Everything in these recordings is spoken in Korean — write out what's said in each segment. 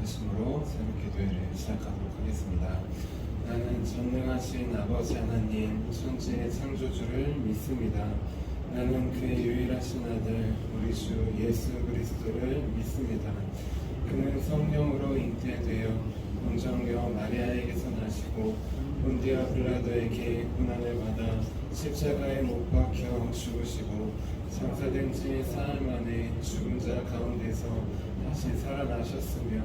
말씀으로 새벽 기도회를 시작하도록 하겠습니다. 나는 전능하신 아버지 하나님 천지의 창조주를 믿습니다. 나는 그의 유일하신 아들 우리 주 예수 그리스도를 믿습니다. 그는 성령으로 잉태되어 본정녀 마리아에게서 나시고 본디아 빌라도에게 고난을 받아 십자가에 못 박혀 죽으시고 장사된 지 사흘 만에 죽은 자 가운데서 다시 살아나셨으며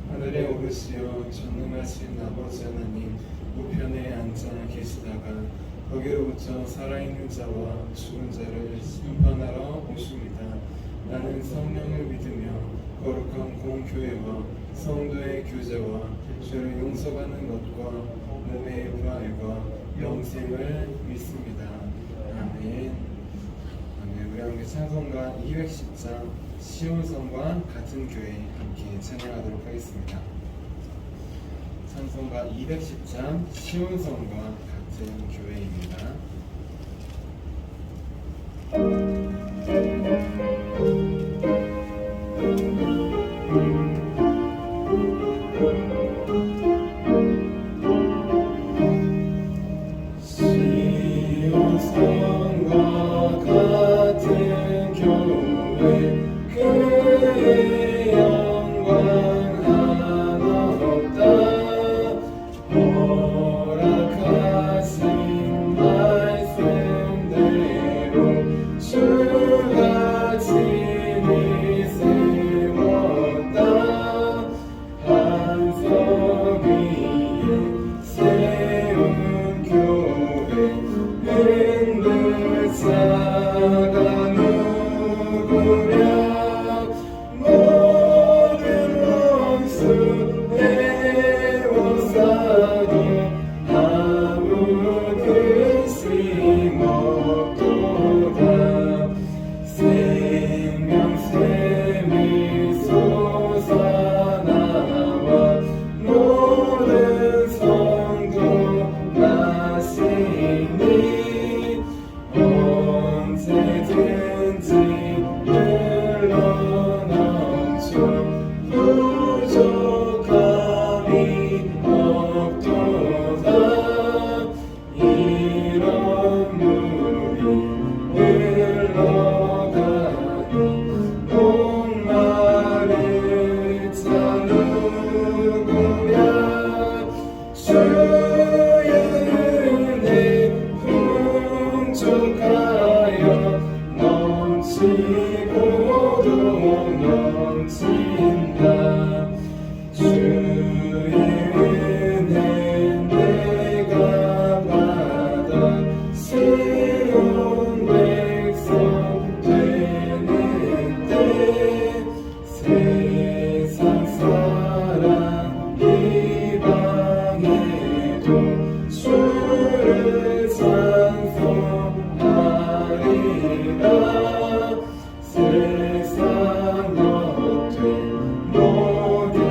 하늘에 오르시어 전능하신 아버지 하나님 우편에 앉아 계시다가 거기로부터 살아있는 자와 죽은 자를 심판하러 오십니다. 나는 성령을 믿으며 거룩한 공교회와 성도의 교제와 죄를 용서받는 것과 몸의 부활과 영생을 믿습니다. 아멘. 아멘. 우리 함께 찬송가 210장 시온성과 같은 교회 함께 찬양하도록 하겠습니다. 찬송가 210장 시온성과 같은 교회입니다. 시온성과 같은 교회 그의 영광 하나 없다. 허락하신 말씀대로 주가 친히 세웠다. 반석 위에 세운 교회 흔들 자가 누구랴. 모든 원수 에워싸기 아무 근심 없도다. 생명샘이 솟아나와 모든 성도 마시니 언제든지 흘러넘쳐 부족함이 없도다. 이런 물이 흘러가니 목마를 자 누구랴. 주의 은혜 풍족하여 넘치고도 넘친다. 주의 은혜 내가 받아 시온 백성 되는 때 세상 사람 이방에도 주를 찬송하리라. 세상 겉에 모든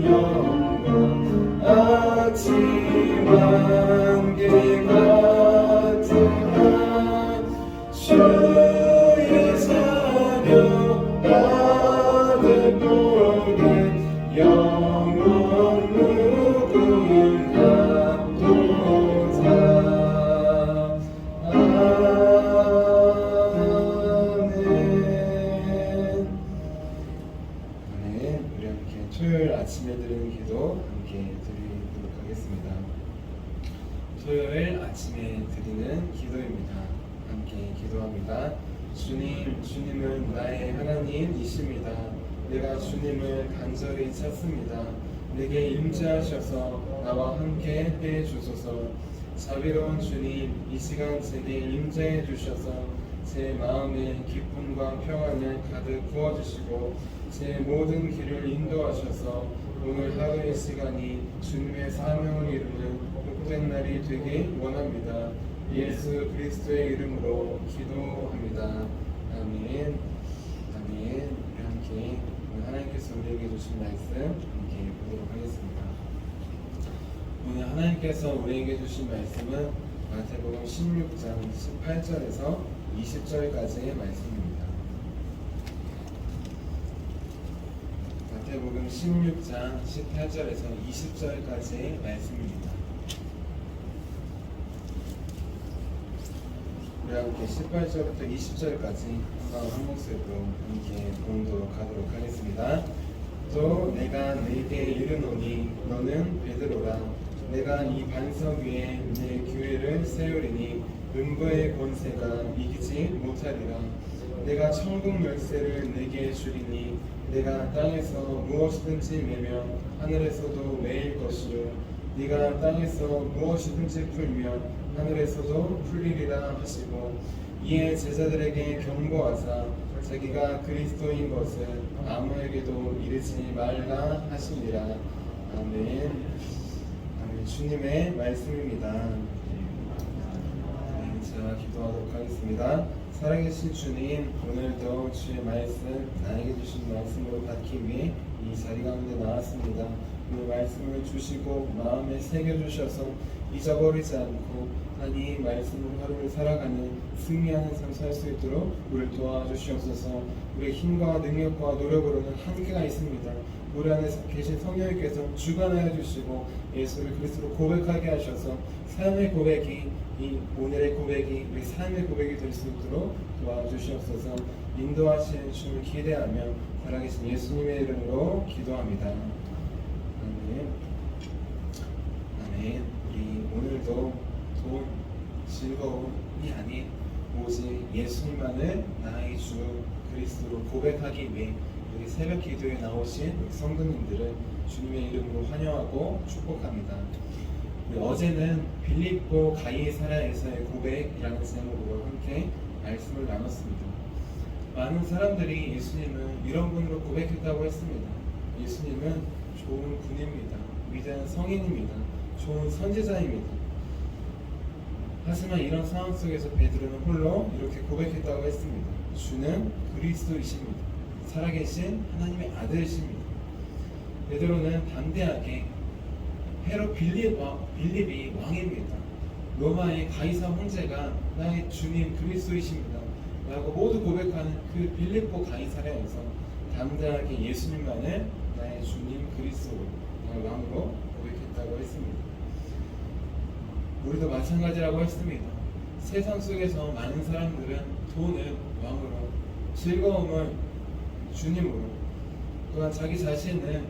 영광 아침 안개 같으나 주의 자녀 아들 복은 영원 무궁하도다. 우리 함께 토요일 아침에 드리는 기도 함께 드리도록 하겠습니다. 토요일 아침에 드리는 기도입니다. 함께 기도합니다. 주님, 주님은 나의 하나님이십니다. 내가 주님을 간절히 찾습니다. 내게 임재하셔서 나와 함께 해주소서. 자비로운 주님, 이 시간 제게 임재해 주셔서 제 마음에 기쁨과 평안을 가득 부어주시고 제 모든 길을 인도하셔서 오늘 하루의 시간이 주님의 사명을 이루는 복된 날이 되길 원합니다. 예수 그리스도의 이름으로 기도합니다. 아멘. 아멘. 우리 함께 오늘 하나님께서 우리에게 주신 말씀 함께 보도록 하겠습니다. 오늘 하나님께서 우리에게 주신 말씀은 마태복음 16장 18절에서 20절까지의 말씀입니다. 마태복음 16장 18절에서 20절까지의 말씀입니다. 우리 함께 18절부터 20절까지 한 목소리로 함께 봉독하도록 하겠습니다. 또 내가 네게 이르노니 너는 베드로라. 내가 이 반석 위에 내 교회를 세우리니 음부의 권세가 이기지 못하리라. 내가 천국 열쇠를 네게 주리니 내가 땅에서 무엇이든지 매며 하늘에서도 매일 것이요 네가 땅에서 무엇이든지 풀며 하늘에서도 풀리리라 하시고 이에 제자들에게 경고하사 자기가 그리스도인 것을 아무에게도 이르지 말라 하시니라. 아멘. 아멘. 주님의 말씀입니다. 자, 기도하도록 하겠습니다. 살아계신 주님, 오늘도 주의 말씀, 나에게 주신 말씀으로 받기 위해 이 자리 가운데 나왔습니다. 오늘 말씀을 주시고 마음에 새겨주셔서 잊어버리지 않고 하나님 말씀으로 하루를 살아가는 승리하는 삶 살 수 있도록 우리를 도와주시옵소서. 우리의 힘과 능력과 노력으로는 한계가 있습니다. 우리 안에 계신 성령님께서 주관하여 주시고 예수를 그리스도로 고백하게 하셔서 삶의 고백이 이 오늘의 고백이 우리 삶의 고백이 될 수 있도록 도와주시옵소서. 인도하시는 주를 기대하며 살아계신 예수님의 이름으로 기도합니다. 아멘. 아멘. 우리 오늘도 돈, 즐거움이 아닌 오직 예수님만을 나의 주 그리스도로 고백하기 위해 우리 새벽 기도에 나오신 우리 성도님들을 주님의 이름으로 환영하고 축복합니다. 어제는 빌립보 가이사랴에서의 고백이라는 제목으로 함께 말씀을 나눴습니다. 많은 사람들이 예수님을 이런 분으로 고백했다고 했습니다. 예수님은 좋은 분입니다. 위대한 성인입니다. 좋은 선지자입니다. 하지만 이런 상황 속에서 베드로는 홀로 이렇게 고백했다고 했습니다. 주는 그리스도이십니다. 살아계신 하나님의 아들이십니다. 베드로는 담대하게 헤롯 빌립이 왕입니다. 로마의 가이사 황제가 나의 주님 그리스도이십니다. 라고 모두 고백하는 그 빌립보 가이사랴에서 담대하게 예수님만을 나의 주님 그리스도 왕으로 고백했다고 했습니다. 우리도 마찬가지라고 했습니다. 세상 속에서 많은 사람들은 돈을 왕으로, 즐거움을 주님으로, 또한 자기 자신을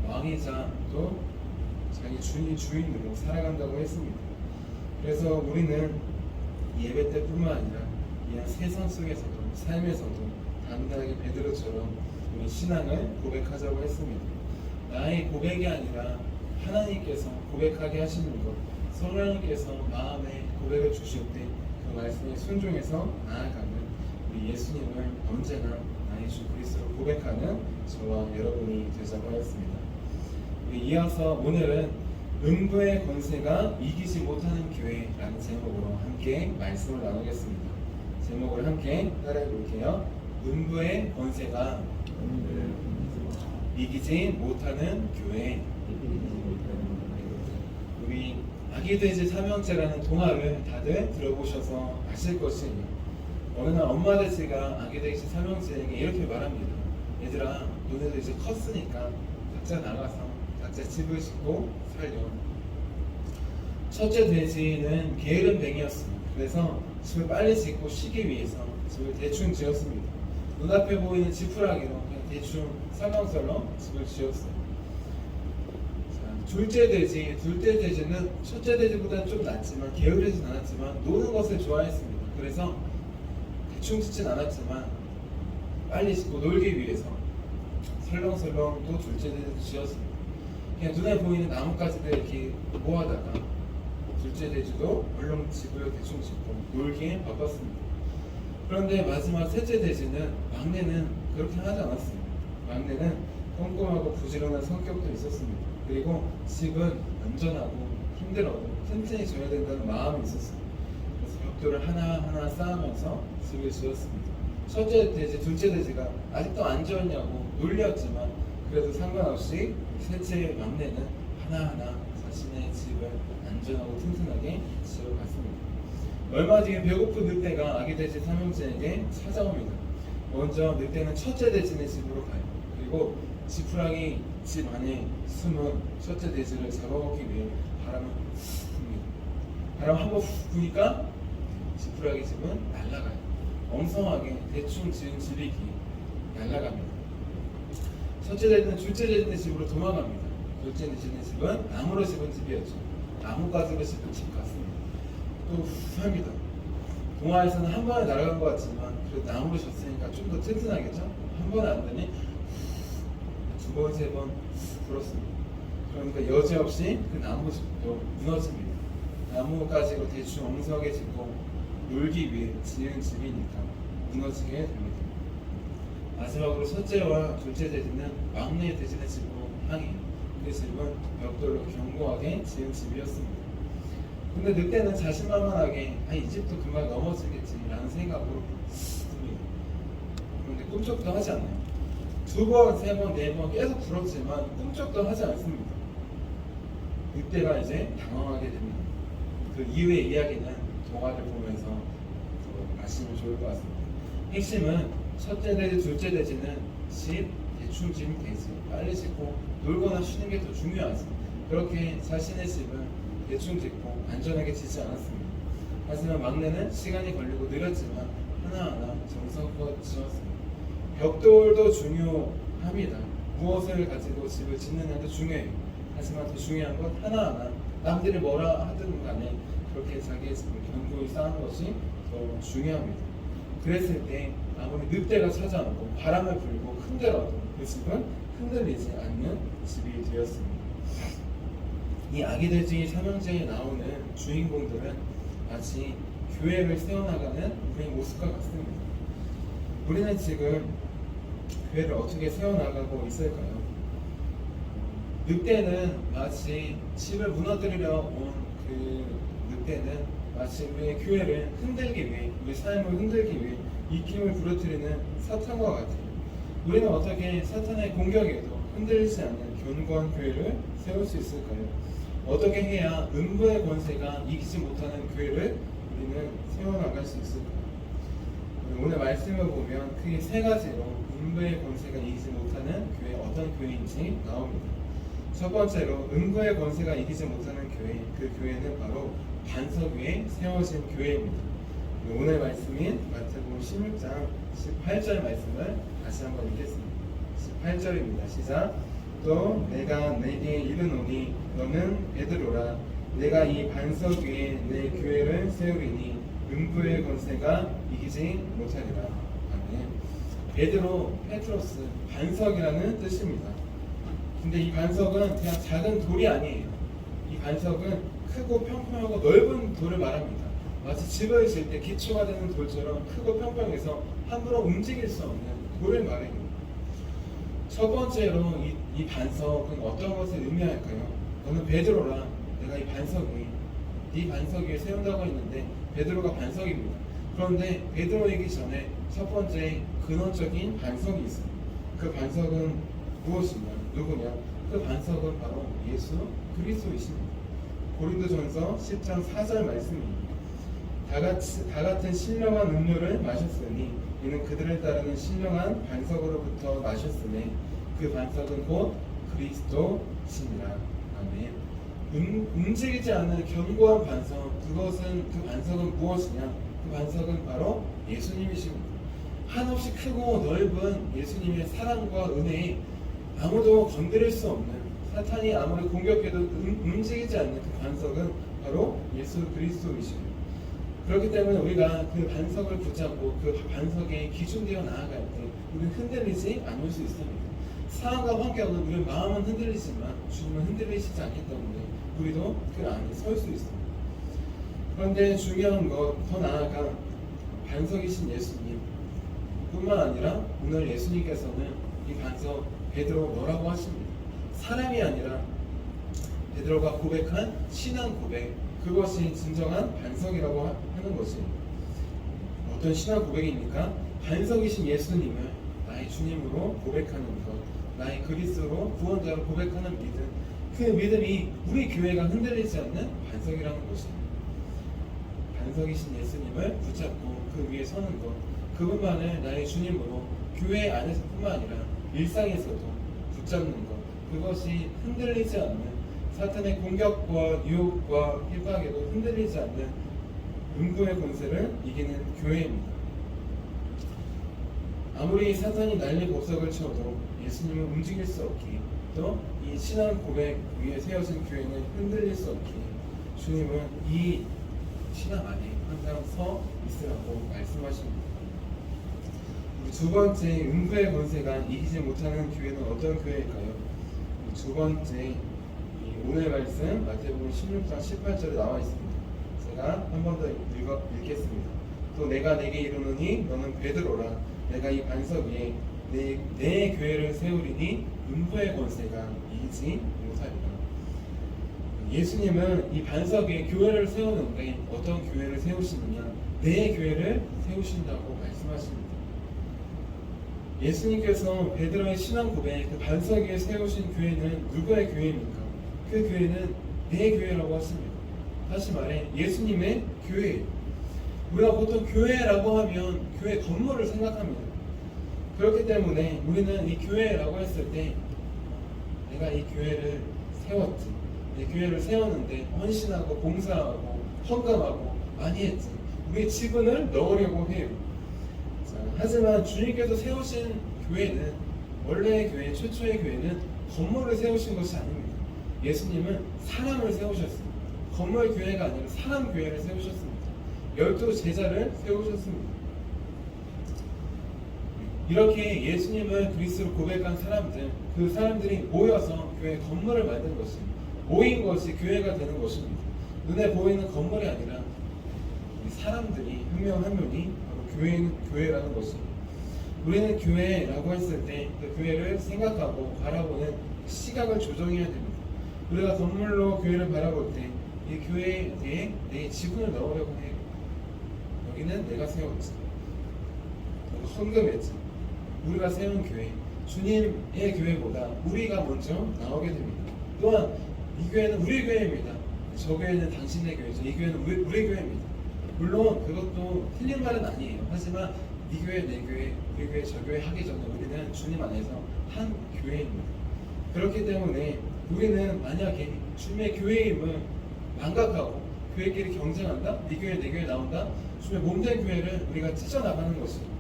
왕이자 또 자기 주인으로 살아간다고 했습니다. 그래서 우리는 예배 때뿐만 아니라 그냥 세상 속에서도 삶에서도 담대하게 베드로처럼 우리 신앙을 고백하자고 했습니다. 나의 고백이 아니라 하나님께서 고백하게 하시는 것, 성령님께서 마음에 고백을 주실 때 그 말씀에 순종해서 나아가는 우리 예수님을 언제나 나의 주 그리스도로 고백하는 저와 여러분이 되자고 하였습니다. 이어서 오늘은 음부의 권세가 이기지 못하는 교회라는 제목으로 함께 말씀을 나누겠습니다. 제목을 함께 따라해 볼게요. 음부의 권세가 이기지 못하는 교회. 우리 아기돼지 삼형제라는 동화를 다들 들어보셔서 아실 것이에요. 어느 날 엄마 돼지가 아기돼지 삼형제에게 이렇게 말합니다. 얘들아, 너네도 이제 컸으니까 각자 나가서 각자 집을 짓고 살려. 첫째 돼지는 게으른 뱅이였습니다. 그래서 집을 빨리 짓고 쉬기 위해서 집을 대충 지었습니다. 눈앞에 보이는 지푸라기로 그냥 대충 설렁설렁 집을 지었어요. 둘째 돼지는 첫째 돼지보다는 좀 낫지만 게으르진 않았지만 노는 것을 좋아했습니다. 그래서 대충 짓진 않았지만 빨리 짓고 놀기 위해서 설렁설렁 또 둘째 돼지도 지었습니다. 그냥 눈에 보이는 나뭇가지들 이렇게 모아다가 둘째 돼지도 얼른 집을 대충 짓고 놀기에 바빴습니다. 그런데 마지막 셋째 돼지는 막내는 그렇게 하지 않았습니다. 막내는 꼼꼼하고 부지런한 성격도 있었습니다. 그리고 집은 안전하고 힘들어도 튼튼히 지어야 된다는 마음이 있었어요. 그래서 벽돌을 하나하나 쌓으면서 집을 지었습니다. 첫째 돼지, 둘째 돼지가 아직도 안 지었냐고 놀렸지만 그래도 상관없이 셋째 막내는 하나하나 자신의 집을 안전하고 튼튼하게 지어갔습니다. 얼마 뒤에 배고픈 늑대가 아기 돼지 삼형제에게 찾아옵니다. 먼저 늑대는 첫째 돼지네 집으로 가요. 그리고 지푸라기 집 안에 숨은 첫째 돼지를 잡아먹기 위해 바람을 훅 붑니다. 바람 한 번 훅 부니까 지푸라기 집은 날아가요. 엉성하게 대충 지은 집이 날아갑니다. 첫째 돼지는 둘째 돼지네 집으로 도망갑니다. 둘째 돼지네 집은 나무로 집은 집이었죠. 나무가지로 집은 집 같습니다. 또 훅 합니다. 동화에서는 한 번에 날아간 것 같지만 그래도 나무로 졌으니까 좀 더 튼튼하겠죠? 한 번에 안 되니 두 번, 세 번 불었습니다. 그러니까 여지없이 그 나무 집도 무너집니다. 나무가지로 대충 엉성하게 짓고 놀기 위해 지은 집이니까 무너지게 됩니다. 마지막으로 첫째와 둘째 돼지는 막내 돼지네 집으로 향해요. 그 집은 벽돌로 견고하게 지은 집이었습니다. 근데 늑대는 자신만만하게 이 집도 금방 넘어지겠지라는 생각으로 듭니다. 그런데 꿈쩍도 하지 않아요. 두 번, 세 번, 네 번 계속 불었지만 꿈쩍도 하지 않습니다. 늑대가 이제 당황하게 됩니다. 그 이후의 이야기는 동화를 보면서 아시면 좋을 것 같습니다. 핵심은 첫째 돼지, 둘째 돼지는 집, 대충 지은 돼지, 빨리 짓고 놀거나 쉬는 게 더 중요하지. 그렇게 자신의 집은 대충 짓고 안전하게 짓지 않았습니다. 하지만 막내는 시간이 걸리고 느렸지만 하나하나 정성껏 지었습니다. 벽돌도 중요합니다. 무엇을 가지고 집을 짓느냐도 중요해요. 하지만 더 중요한 건 하나하나 남들이 뭐라 하든 간에 그렇게 자기의 집을 견고히 쌓은 것이 더 중요합니다. 그랬을 때 아무리 늑대가 찾아오고 바람을 불고 흔들어도 그 집은 흔들리지 않는 집이 되었습니다. 이 아기돼지 삼형제에 나오는 주인공들은 마치 교회를 세워나가는 우리의 모습과 같습니다. 우리는 지금 교회를 어떻게 세워나가고 있을까요? 늑대는 마치 집을 무너뜨리려 온 그 늑대는 마치 우리의 교회를 흔들기 위해, 우리 삶을 흔들기 위해 입김을 부러뜨리는 사탄과 같아요. 우리는 어떻게 사탄의 공격에도 흔들리지 않는 견고한 교회를 세울 수 있을까요? 어떻게 해야 음부의 권세가 이기지 못하는 교회를 우리는 세워나갈 수 있을까요? 오늘 말씀을 보면 크게 세 가지로 음부의 권세가 이기지 못하는 교회, 어떤 교회인지 나옵니다. 첫 번째로 음부의 권세가 이기지 못하는 교회, 그 교회는 바로 반석 위에 세워진 교회입니다. 오늘 말씀인 마태복음 16장 18절 말씀을 다시 한번 읽겠습니다. 18절입니다. 시작. 또 내가 내게 이르노니 너는 베드로라. 내가 이 반석 위에 내 교회를 세우리니 음부의 권세가 이기지 못하리라. 아멘. 베드로, 페트로스, 반석이라는 뜻입니다. 근데 이 반석은 그냥 작은 돌이 아니에요. 이 반석은 크고 평평하고 넓은 돌을 말합니다. 마치 집을 질 때 기초가 되는 돌처럼 크고 평평해서 함부로 움직일 수 없는 돌을 말해요. 첫 번째로 이 반석은 어떤 것을 의미할까요? 너는 베드로라. 내가 이 반석 위에 세운다고 했는데 베드로가 반석입니다. 그런데 베드로이기 전에 첫 번째 근원적인 반석이 있어요. 그 반석은 무엇인가? 누구냐? 그 반석은 바로 예수 그리스도이십니다. 고린도전서 10장 4절 말씀입니다. 다 같은 신령한 음료를 마셨으니 이는 그들을 따르는 신령한 반석으로부터 마셨으니 그 반석은 곧 그리스도시니라. 아멘. 움직이지 않는 견고한 반석, 그 반석은 무엇이냐? 그 반석은 바로 예수님이십니다. 한없이 크고 넓은 예수님의 사랑과 은혜에 아무도 건드릴 수 없는, 사탄이 아무리 공격해도 움직이지 않는 그 반석은 바로 예수 그리스도이십니다. 그렇기 때문에 우리가 그 반석을 붙잡고 그 반석에 기준되어 나아갈 때 우리는 흔들리지 않을 수 있습니다. 상황과 환경은 우리 마음은 흔들리지만 주님은 흔들리시지 않기 때문에 우리도 그 안에 설 수 있습니다. 그런데 중요한 것, 더 나아가 반석이신 예수님 뿐만 아니라 오늘 예수님께서는 이 반석 베드로 뭐라고 하십니다. 사람이 아니라 베드로가 고백한 신앙 고백, 그것이 진정한 반석이라고 하는 것이 어떤 신앙 고백입니까? 반석이신 예수님을 나의 주님으로 고백하는 것, 나의 그리스도로 구원자로 고백하는 믿음, 그 믿음이 우리 교회가 흔들리지 않는 반석이라는 것입니다. 반석이신 예수님을 붙잡고 그 위에 서는 것, 그분만을 나의 주님으로 교회 안에서뿐만 아니라 일상에서도 붙잡는 것, 그것이 흔들리지 않는, 사탄의 공격과 유혹과 핍박에도 흔들리지 않는 음부의 권세를 이기는 교회입니다. 아무리 사탄이 난리 법석을 쳐도 예수님을 움직일 수 없기에, 또 이 신앙 고백 위에 세워진 교회는 흔들릴 수 없기에 주님은 이 신앙 안에 항상 서 있으라고 말씀하십니다. 두 번째, 음부의 권세가 이기지 못하는 교회는 어떤 교회일까요? 두 번째, 오늘 말씀 마태복음 16장 18절에 나와 있습니다. 제가 한 번 더 읽겠습니다. 또 내가 내게 이르노니 너는 베드로라. 내가 이 반석 위에 내 교회를 세우리니 음부의 권세가 이기지 못하리라. 예수님은 이 반석 위에 교회를 세우는데 어떤 교회를 세우시느냐? 내 교회를 세우신다고 말씀하십니다. 예수님께서 베드로의 신앙 고백, 그 반석 위에 세우신 교회는 누구의 교회입니까? 그 교회는 내 교회라고 하십니다. 다시 말해 예수님의 교회. 우리가 보통 교회라고 하면 교회 건물을 생각합니다. 그렇기 때문에 우리는 이 교회라고 했을 때 내가 이 교회를 세웠지, 이 교회를 세웠는데 헌신하고 봉사하고 헌금하고 많이 했지, 우리의 지분을 넣으려고 해요. 자, 하지만 주님께서 세우신 교회는, 원래의 교회, 최초의 교회는 건물을 세우신 것이 아닙니다. 예수님은 사람을 세우셨습니다. 건물 교회가 아니라 사람 교회를 세우셨습니다. 12 제자를 세우셨습니다. 이렇게 예수님을 그리스도로 고백한 사람들, 그 사람들이 모여서 교회 건물을 만든 것입니다. 모인 것이 교회가 되는 것입니다. 눈에 보이는 건물이 아니라 사람들이 한 명 한 명이 바로 교회라는 것입니다. 우리는 교회라고 했을 때 그 교회를 생각하고 바라보는 시각을 조정해야 됩니다. 우리가 건물로 교회를 바라볼 때 이 교회에 대해 내 지분을 넣으려고 해요. 여기는 내가 세웠지, 헌금했지. 우리가 세운 교회, 주님의 교회보다 우리가 먼저 나오게 됩니다. 또한 이 교회는 우리 교회입니다. 저 교회는 당신의 교회죠. 이 교회는 우리 교회입니다. 물론 그것도 틀린 말은 아니에요. 하지만 이 교회, 내 교회, 우리 교회, 저 교회 하기 전에 우리는 주님 안에서 한 교회입니다. 그렇기 때문에 우리는 만약에 주님의 교회임을 망각하고 교회끼리 경쟁한다? 네 교회, 내 교회 나온다? 주님의 몸된 교회를 우리가 찢어나가는 것입니다.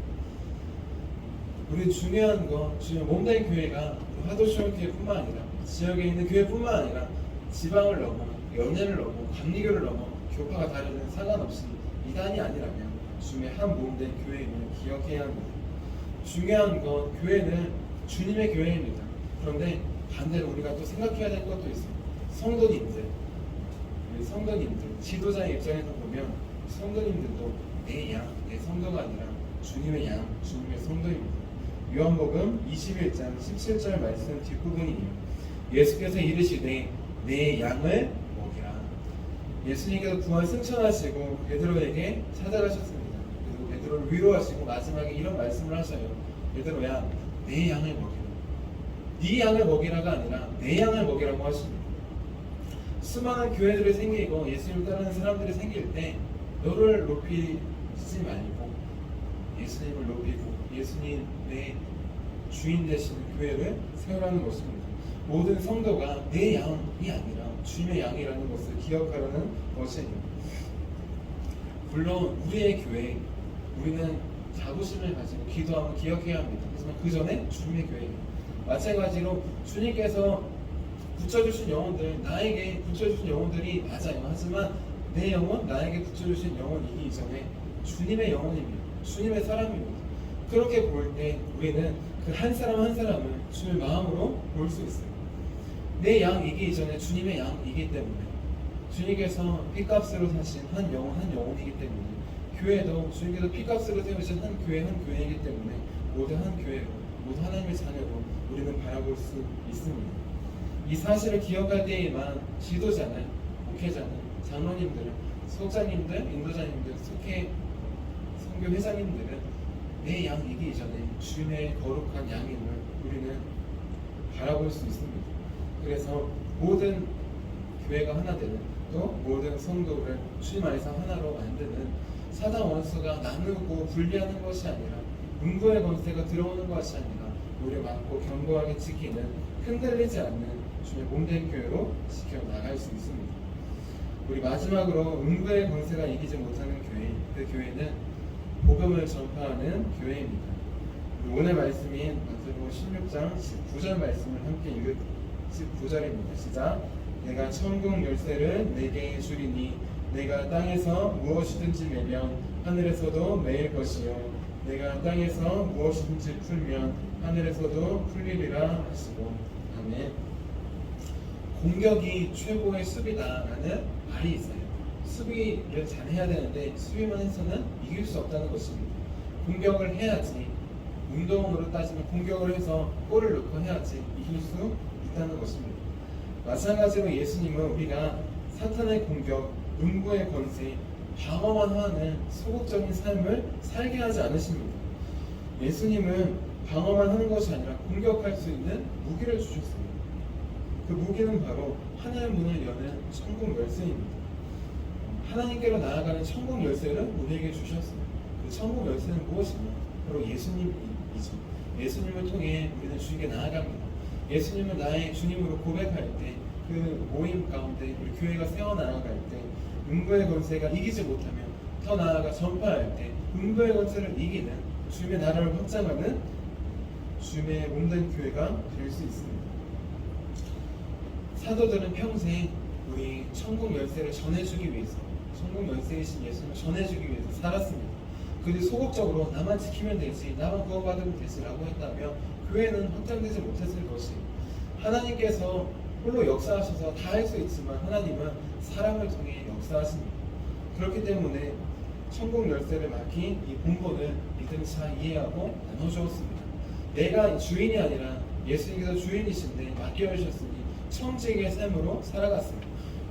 우리 중요한 건 주님의 몸된 교회가 화도시원교회뿐만 아니라 지역에 있는 교회뿐만 아니라 지방을 넘어, 연예를 넘어, 감리교를 넘어 교파가 다르든 상관없이 이단이 아니라면 주님의 한 몸된 교회임을 기억해야 합니다. 중요한 건 교회는 주님의 교회입니다. 그런데 반대로 우리가 또 생각해야 될 것도 있습니다. 성도님들, 우리 성도님들, 지도자의 입장에서 보면 성도님들도 내 양, 내 성도가 아니라 주님의 양, 주님의 성도입니다. 요한복음 21장 17절 말씀 뒷부분이에요. 예수께서 이르시되 내 양을 먹이라. 예수님께서 부활 승천하시고 베드로에게 찾아가셨습니다. 그리고 베드로를 위로하시고 마지막에 이런 말씀을 하셔요. 베드로야, 내 양을 먹이라. 네 양을 먹이라가 아니라 내 양을 먹이라고 하십니다. 수많은 교회들이 생기고 예수님을 따르는 사람들이 생길 때 너를 높이지 말고 예수님을 높이고 예수님의 주인 되시는 교회를 세우라는 것입니다. 모든 성도가 내 양이 아니라 주님의 양이라는 것을 기억하라는 것입니다. 물론 우리의 교회, 우리는 자부심을 가지고 기도하고 기억해야 합니다. 하지만 그 전에 주님의 교회입니다. 마찬가지로 주님께서 붙여주신 영혼들, 나에게 붙여주신 영혼들이 맞아요. 하지만 내 영혼, 나에게 붙여주신 영혼이기 이전에 주님의 영혼입니다. 주님의 사람입니다. 그렇게 볼 때 우리는 그 한 사람 한 사람을 주님의 마음으로 볼 수 있어요. 내 양이기 이전에 주님의 양이기 때문에 주님께서 피값으로 사신 한 영혼 한 영혼이기 때문에 교회도 주님께서 피값으로 세우신 한 교회이기 때문에 모두 한 교회로, 모두 하나님의 자녀로 우리는 바라볼 수 있습니다. 이 사실을 기억할 때에만 지도자는, 목회자는, 장로님들, 속자님들, 인도자님들, 속회 선교 회장님들은 내 양이기 이전에 주님의 거룩한 양임을 우리는 바라볼 수 있습니다. 그래서 모든 교회가 하나 되는, 또 모든 성도를 주님 안에서 하나로 만드는 사단 원수가 나누고 분리하는 것이 아니라 음부의 권세가 들어오는 것이 아니라 노려받고 견고하게 지키는 흔들리지 않는 주의 몸된 교회로 지켜나갈 수 있습니다. 우리 마지막으로 음부의 권세가 이기지 못하는 교회, 그 교회는 복음을 전파하는 교회입니다. 우리 오늘 말씀인 마태복음 16장 19절 말씀을 함께 읽을 19절입니다. 시작. 내가 천국 열쇠를 내게 주리니 내가 땅에서 무엇이든지 매면 하늘에서도 매일 것이요 내가 땅에서 무엇이든지 풀면 하늘에서도 풀리리라 하시고. 아멘. 공격이 최고의 수비다라는 말이 있어요. 수비를 잘 해야 되는데 수비만 해서는 이길 수 없다는 것입니다. 공격을 해야지, 운동으로 따지면 공격을 해서 골을 넣고 해야지 이길 수 있다는 것입니다. 마찬가지로 예수님은 우리가 사탄의 공격, 음부의 권세, 방어만 하는 소극적인 삶을 살게 하지 않으십니다. 예수님은 방어만 하는 것이 아니라 공격할 수 있는 무기를 주셨습니다. 그 무기는 바로 하나의 문을 여는 천국 열쇠입니다. 하나님께로 나아가는 천국 열쇠를 우리에게 주셨습니다. 그 천국 열쇠는 무엇이냐? 바로 예수님이죠. 예수님을 통해 우리는 주님께 나아갑니다. 예수님을 나의 주님으로 고백할 때, 그 모임 가운데 우리 교회가 세워나아갈 때 음부의 권세가 이기지 못하면 더 나아가 전파할 때 음부의 권세를 이기는 주님의 나라를 확장하는 주님의 몸된 교회가 될 수 있습니다. 사도들은 평생 우리 천국 열쇠를 전해주기 위해서, 천국 열쇠이신 예수님을 전해주기 위해서 살았습니다. 그들이 소극적으로 나만 지키면 되지, 나만 구원받으면 되지라고 했다면 교회는 확장되지 못했을 것이, 하나님께서 홀로 역사하셔서 다 할 수 있지만 하나님은 사람을 통해 역사하십니다. 그렇기 때문에 천국 열쇠를 맡긴 이 본분을 믿음이 잘 이해하고 나눠주었습니다. 내가 주인이 아니라 예수님께서 주인이신데 맡겨주셨으니 청지기의 삶으로 살아갔습니다.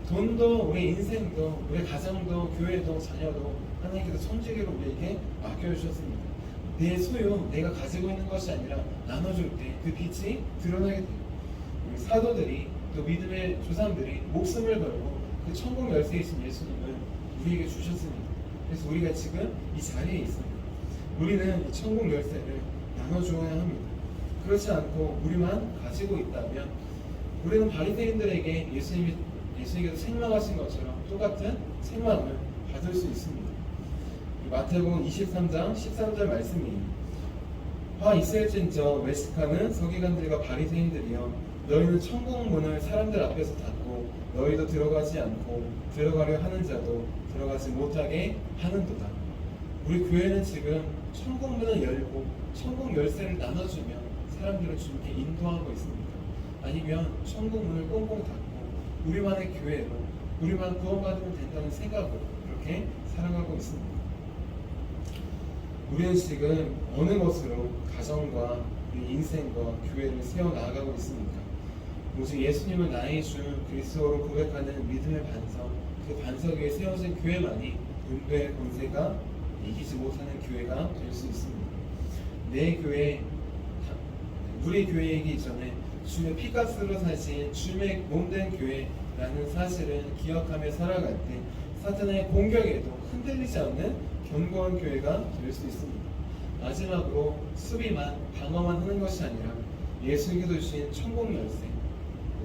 돈도, 우리 인생도, 우리 가정도, 교회도, 자녀도 하나님께서 청지기로 우리에게 맡겨주셨습니다. 내 소유, 내가 가지고 있는 것이 아니라 나눠줄 때 그 빛이 드러나게 돼요. 우리 사도들이, 또 믿음의 조상들이 목숨을 걸고 그 천국 열쇠이신 예수님을 우리에게 주셨습니다. 그래서 우리가 지금 이 자리에 있습니다. 우리는 이 천국 열쇠를 나눠주어야 합니다. 그렇지 않고 우리만 가지고 있다면 우리는 바리새인들에게 예수님께서 책망하신 것처럼 똑같은 책망을 받을 수 있습니다. 마태복음 23장 13절 말씀이에요. 화 있을진저 외식하는 서기관들과 바리새인들이여, 너희는 천국 문을 사람들 앞에서 닫고 너희도 들어가지 않고 들어가려 하는 자도 들어가지 못하게 하는도다. 우리 교회는 지금 천국 문을 열고 천국 열쇠를 나눠주며 사람들을 주님께 인도하고 있습니다. 아니면 천국 문을 꽁꽁 닫고 우리만의 교회로, 우리만 구원받으면 된다는 생각으로 그렇게 살아가고 있습니다. 우리는 지금 어느 것으로 가정과 우리 인생과 교회를 세워나가고 있습니까? 오직 예수님을 나의 주 그리스도로 고백하는 믿음의 반석, 그 반석 위에 세워진 교회만이 음부의 권세가 이기지 못하는 교회가 될 수 있습니다. 내 교회, 우리 교회이기 이전에 주님의 피값으로 사신 주님의 몸된 교회라는 사실을 기억하며 살아갈 때 사탄의 공격에도 흔들리지 않는 견고한 교회가 될 수 있습니다. 마지막으로 수비만, 방어만 하는 것이 아니라 예수님께서 주신 천국 열쇠,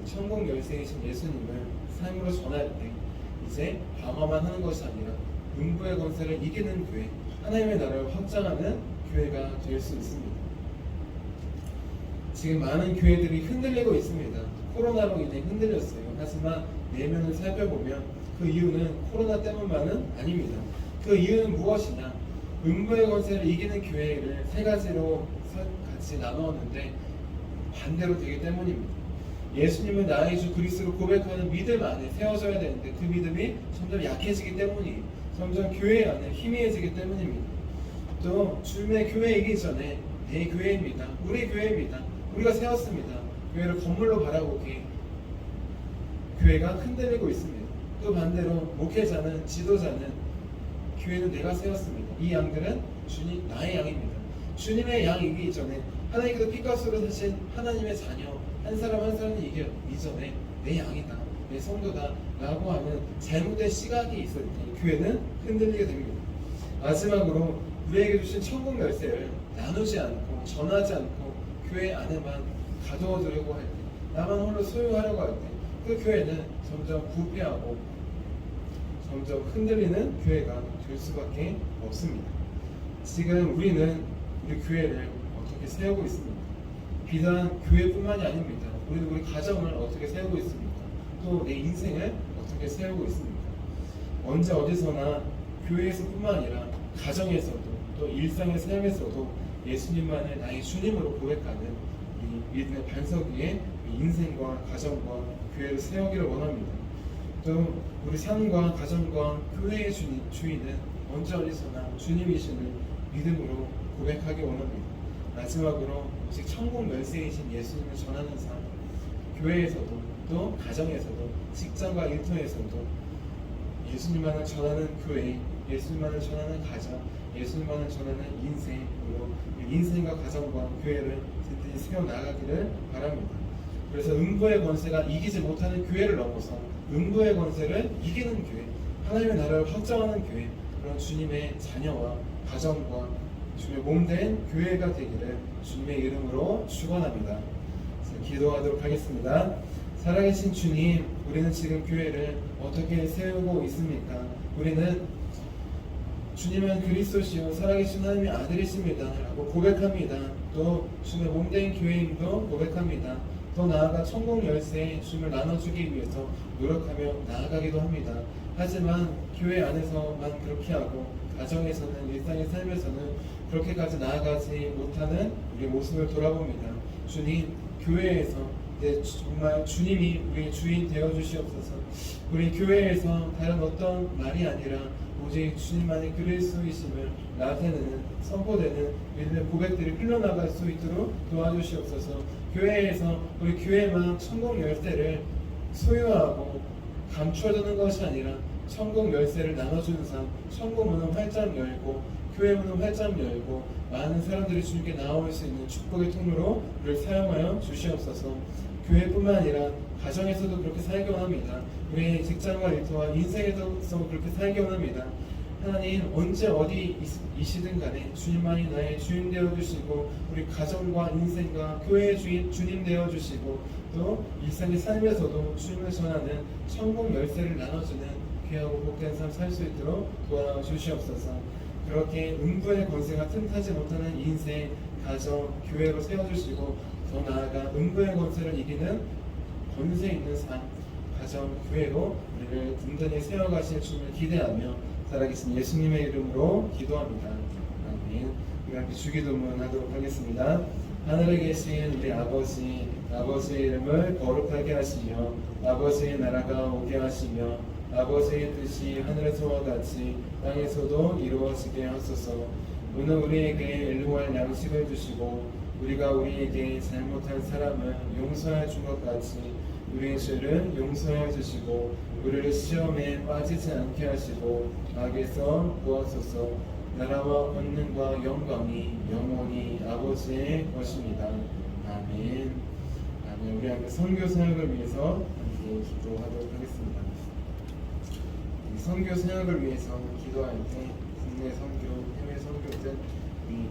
천국 열쇠이신 예수님을 삶으로 전할 때 이제 방어만 하는 것이 아니라 음부의 권세를 이기는 교회, 하나님의 나라를 확장하는 교회가 될 수 있습니다. 지금 많은 교회들이 흔들리고 있습니다. 코로나로 인해 흔들렸어요. 하지만 내면을 살펴보면 그 이유는 코로나 때문만은 아닙니다. 그 이유는 무엇이냐? 음부의 권세를 이기는 교회를 세 가지로 같이 나누었는데 반대로 되기 때문입니다. 예수님은 나의 주 그리스도로 고백하는 믿음 안에 세워져야 되는데 그 믿음이 점점 약해지기 때문이에요. 점점 교회 안에 희미해지기 때문입니다. 또 주님의 교회이기 전에 내 교회입니다. 우리 교회입니다. 우리가 세웠습니다. 교회를 건물로 바라보기 교회가 흔들리고 있습니다. 또 반대로 목회자는, 지도자는 교회는 내가 세웠습니다. 이 양들은 주님, 나의 양입니다. 주님의 양이기 이전에 하나님께서 피값으로 사신 하나님의 자녀 한 사람 한 사람이 이전에 내 양이다, 내 성도다 라고 하는 잘못된 시각이 있을 때 교회는 흔들리게 됩니다. 마지막으로 우리에게 주신 천국 열쇠를 나누지 않고 전하지 않고 교회 안에만 가둬두려고 할 때, 나만 홀로 소유하려고 할 때, 그 교회는 점점 부패하고 점점 흔들리는 교회가 될 수밖에 없습니다. 지금 우리는 우리 교회를 어떻게 세우고 있습니까? 비단 교회뿐만이 아닙니다. 우리는 우리 가정을 어떻게 세우고 있습니까? 또 내 인생을 어떻게 세우고 있습니까? 언제 어디서나 교회에서뿐만 아니라 가정에서도 또 일상의 삶에서도 예수님만을 나의 주님으로 고백하는 우리 믿음의 반석 위에 인생과 가정과 교회를 세우기를 원합니다. 또 우리 삶과 가정과 교회의 주인은 언제 어디서나 주님이심을 믿음으로 고백하기 원합니다. 마지막으로 오직 천국 열쇠이신 예수님을 전하는 삶, 교회에서도 또 가정에서도 직장과 일터에서도 예수님만을 전하는 교회, 예수님만을 전하는 가정, 예수님만을 전하는 인생으로 인생과 가정과 교회를 든든히 세워나가기를 바랍니다. 그래서 음부의 권세가 이기지 못하는 교회를 넘어서 음부의 권세를 이기는 교회, 하나님의 나라를 확장하는 교회, 그런 주님의 자녀와 가정과 주님의 몸된 교회가 되기를 주님의 이름으로 축원합니다. 기도하도록 하겠습니다. 살아계신 주님, 우리는 지금 교회를 어떻게 세우고 있습니까? 우리는 주님은 그리스도시요 살아계신 하나님의 아들이십니다 라고 고백합니다. 또 주님의 몸된 교회임도 고백합니다. 더 나아가 천국 열쇠에 주님을 나눠주기 위해서 노력하며 나아가기도 합니다. 하지만 교회 안에서만 그렇게 하고 가정에서는 일상의 삶에서는 그렇게까지 나아가지 못하는 우리 모습을 돌아봅니다. 주님, 교회에서 정말 주님이 우리의 주인 되어주시옵소서. 우리 교회에서 다른 어떤 말이 아니라 오직 주님만의 그리스도이심을 나타내는 선포되는 믿음의 고백들이 흘러나갈 수 있도록 도와주시옵소서. 교회에서 우리 교회만 천국 열쇠를 소유하고 감춰두는 것이 아니라 천국 열쇠를 나눠주는 삶, 천국 문은 활짝 열고 교회 문은 활짝 열고 많은 사람들이 주님께 나올 수 있는 축복의 통로로 우리를 사용하여 주시옵소서. 교회뿐만 아니라 가정에서도 그렇게 살기 원합니다. 우리 직장과 일터와 인생에서 그렇게 살기 원합니다. 하나님, 언제 어디이시든 간에 주님만이 나의 주인 되어주시고 우리 가정과 인생과 교회의 주님 되어주시고 또 일상의 삶에서도 주님을 전하는 천국 열쇠를 나눠주는 귀하고 복된 삶 살 수 있도록 도와주시옵소서. 그렇게 음부의 권세가 틈타지 못하는 인생, 가정, 교회로 세워주시고 더 나아가 음부의 권세를 이기는 권세 있는 삶, 가정, 교회로 우리를 든든히 세워가실 주님을 기대하며 살아계신 예수님의 이름으로 기도합니다. 아멘. 우리 함께 주기도문 하도록 하겠습니다. 하늘에 계신 우리 아버지의 이름을 거룩하게 하시며 아버지의 나라가 오게 하시며 아버지의 뜻이 하늘에서와 같이 땅에서도 이루어지게 하소서. 오늘 우리에게 일용할 양식을 주시고 우리가 우리에게 잘못한 사람을 용서해 준 것 같이 우리의 죄를 용서해 주시고 우리를 시험에 빠지지 않게 하시고 악에서 구하소서. 나라와 권능과 영광이 영원히 아버지의 것입니다. 아멘. 아멘. 우리 함께 선교 사역을 위해서 함께 기도하도록 하겠습니다. 선교 사역을 위해서 기도할 때 국내 선교, 해외 선교든 이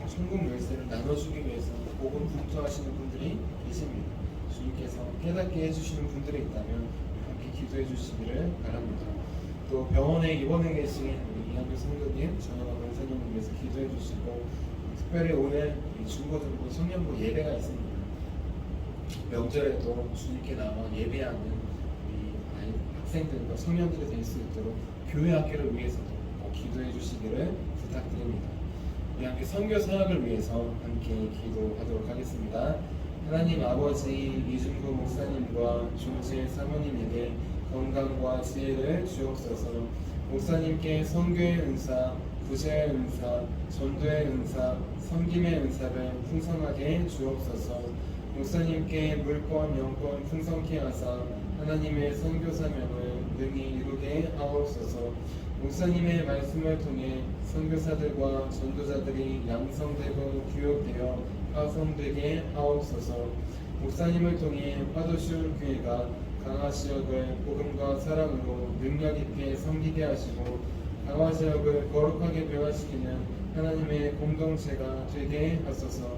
천국 열쇠를 나눠주기 위해서 복음 분투하시는 분들이 계십니다. 주님께서 깨닫게 해주시는 분들이 있다면 함께 기도해 주시기를 바랍니다. 또 병원에 입원해 계신 우리 이한규 선교님, 전영화 권사님을 위해서 기도해 주시고 특별히 오늘 중고등부, 청년부 예배가 있습니다. 명절에도 주님께 나와 예배하는 우리 학생들과 청년들이 될 수 있도록 교회 학교를 위해서도 기도해 주시기를 부탁드립니다. 우리 함께 선교 사역을 위해서 함께 기도하도록 하겠습니다. 하나님 아버지, 이준구 목사님과 조지혜 사모님에게 건강과 지혜를 주옵소서. 목사님께 선교의 은사, 구제의 은사, 전도의 은사, 섬김의 은사를 풍성하게 주옵소서. 목사님께 물권, 영권 풍성케 하사 하나님의 선교 사명을 능히 이루게 하옵소서. 목사님의 말씀을 통해 선교사들과 전도자들이 양성되고 교육되어 파송되게 하옵소서. 목사님을 통해 화도시온 교회가 강화지역을 복음과 사랑으로 능력 있게 섬기게 하시고 강화지역을 거룩하게 변화시키는 하나님의 공동체가 되게 하소서.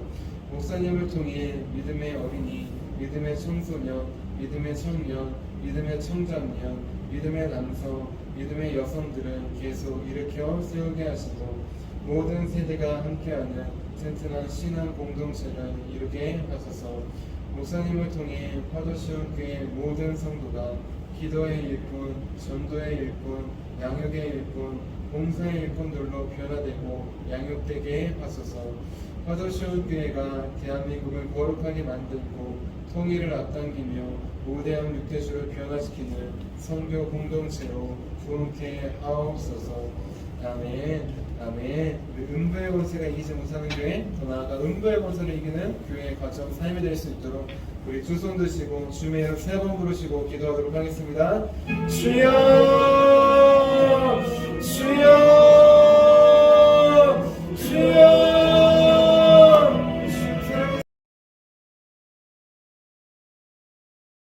목사님을 통해 믿음의 어린이, 믿음의 청소년, 믿음의 청년, 믿음의 청장년, 믿음의 남성, 믿음의 여성들을 계속 일으켜 세우게 하시고 모든 세대가 함께하는 튼튼한 신앙 공동체를 이루게 하소서. 목사님을 통해 파도시온 교회 모든 성도가 기도의 일꾼, 전도의 일꾼, 양육의 일꾼, 봉사의 일꾼들로 변화되고 양육되게 하소서. 파도시온 교회가 대한민국을 거룩하게 만들고 통일을 앞당기며 우대한 육대주를 변화시키는 성교 공동체로 부흥케 하옵소서. 아멘. 아멘. 음부의 권세가 이기지 못하는 교회, 더 나아가 음부의 권세를 이기는 교회의 가정 삶이 될 수 있도록 우리 두 손 드시고 주의 이름 세 번 부르시고 기도하도록 하겠습니다. 주여, 주여.